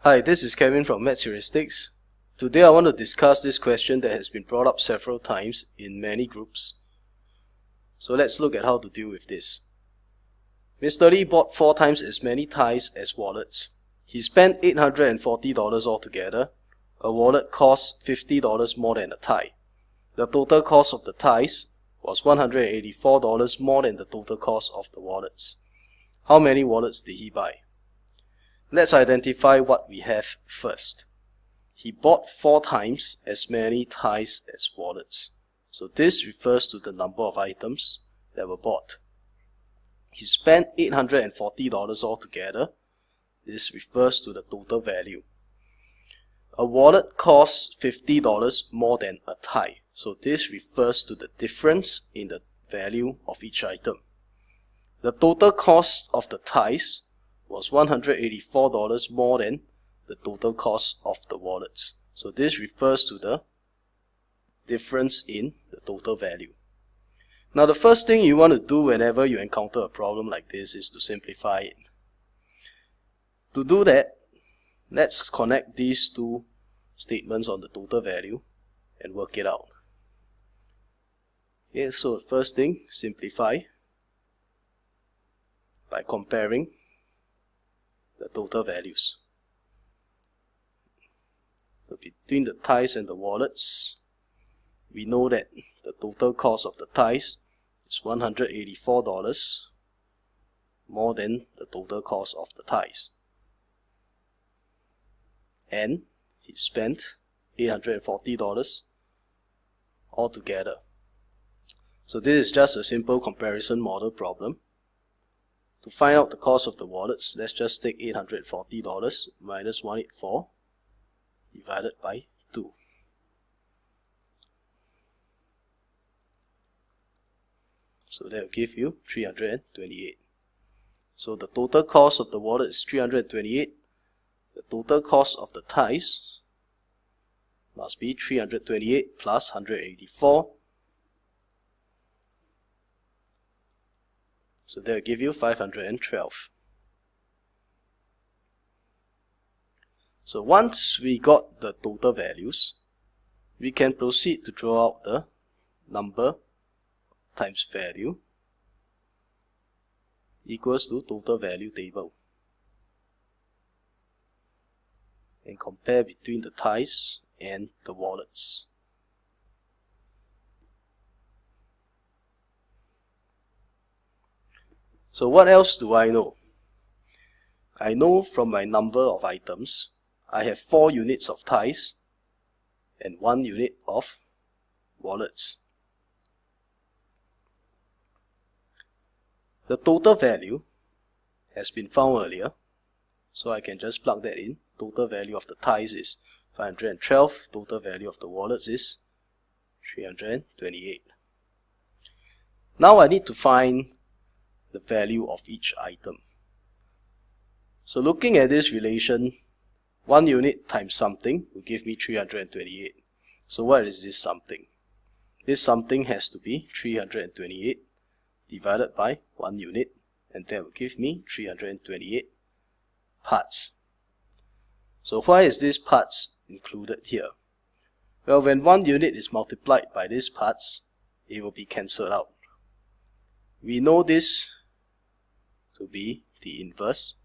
Hi, this is Kevin from Heuristics. Today I want to discuss this question that has been brought up several times in many groups. So let's look at how to deal with this. Mr. Lee bought 4 times as many ties as wallets. He spent $840 altogether. A wallet costs $50 more than a tie. The total cost of the ties was $184 more than the total cost of the wallets. How many wallets did he buy? Let's identify what we have first. He bought 4 times as many ties as wallets. So this refers to the number of items that were bought. He spent $840 altogether. This refers to the total value. A wallet costs $50 more than a tie. So this refers to the difference in the value of each item. The total cost of the ties was $184 more than the total cost of the wallets. So this refers to the difference in the total value. Now the first thing you want to do whenever you encounter a problem like this is to simplify it. To do that, let's connect these two statements on the total value and work it out. Okay, so the first thing, simplify by comparing the total values. So between the ties and the wallets, we know that the total cost of the ties is $184 more than the total cost of the ties. And he spent $840 altogether. So this is just a simple comparison model problem. To find out the cost of the wallets, let's just take $840 minus 184 divided by 2. So that will give you 328. So the total cost of the wallet is 328. The total cost of the ties must be 328 plus 184. So that will give you 512. So once we got the total values, we can proceed to draw out the number times value equals to total value table and compare between the ties and the wallets. So what else do I know? I know from my number of items, I have 4 units of ties and 1 unit of wallets. The total value has been found earlier, so I can just plug that in. Total value of the ties is 512, total value of the wallets is 328. Now I need to find the value of each item. So looking at this relation, 1 unit times something will give me 328. So what is this something? This something has to be 328 divided by 1 unit, and that will give me 328 parts. So why is this parts included here? Well, when 1 unit is multiplied by this parts, it will be cancelled out. We know this to be the inverse,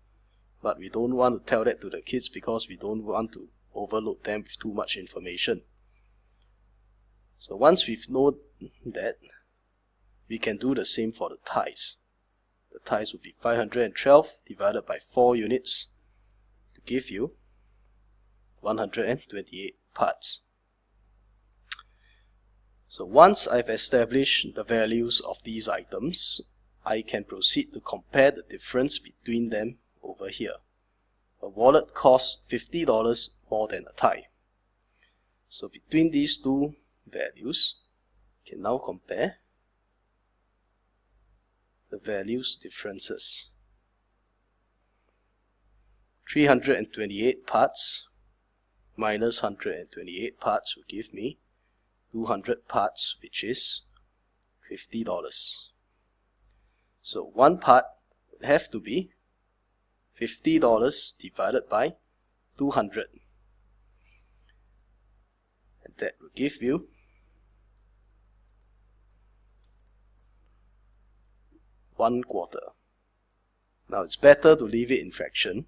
but we don't want to tell that to the kids because we don't want to overload them with too much information. So once we've known that, we can do the same for the ties. The ties would be 512 divided by 4 units to give you 128 parts. So once I've established the values of these items, I can proceed to compare the difference between them over here. A wallet costs $50 more than a tie. So between these two values, you can now compare the values differences. 328 parts minus 128 parts will give me 200 parts, which is $50. So 1 part would have to be $50 divided by 200. And that will give you 1/4. Now it's better to leave it in fraction.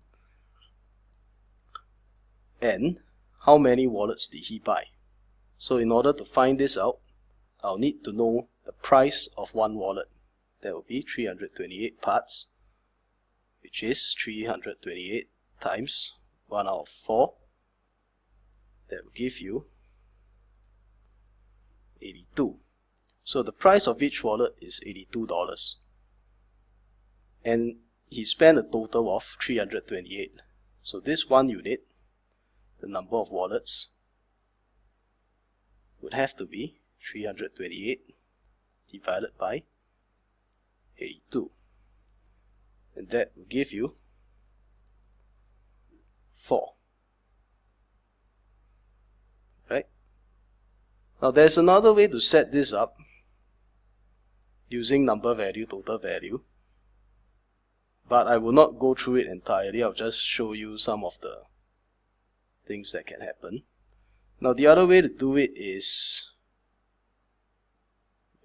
And how many wallets did he buy? So in order to find this out, I'll need to know the price of one wallet. That will be 328 parts, which is 328 times 1 out of 4. That will give you 82. So the price of each wallet is $82. And he spent a total of 328. So this 1 unit, the number of wallets, would have to be 328 divided by 82. And that will give you 4. Right? Now there's another way to set this up using number value, total value. But I will not go through it entirely. I'll just show you some of the things that can happen. Now the other way to do it is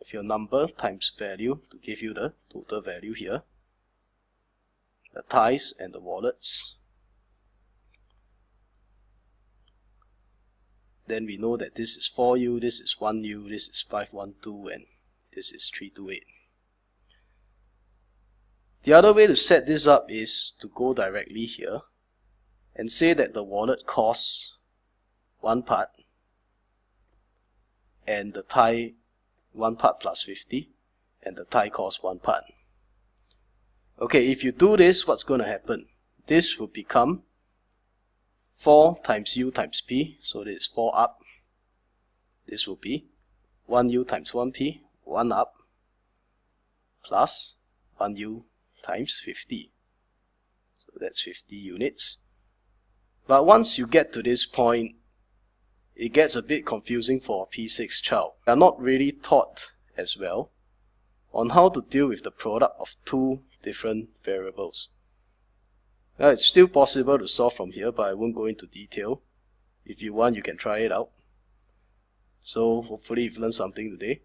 if your number times value to give you the total value here, the ties and the wallets. Then we know that this is 4U, this is 1U, this is 512, and this is 328. The other way to set this up is to go directly here and say that the wallet costs 1 part and the tie 1 part plus 50 and the tie costs 1 part. Okay, if you do this, what's going to happen? This will become 4 times U times P, so this is 4 up. This will be 1U times 1P, 1 up, plus 1U times 50. So that's 50 units. But once you get to this point, it gets a bit confusing for a P6 child. They are not really taught as well on how to deal with the product of two different variables. Now it's still possible to solve from here, but I won't go into detail. If you want, you can try it out. So hopefully you've learned something today.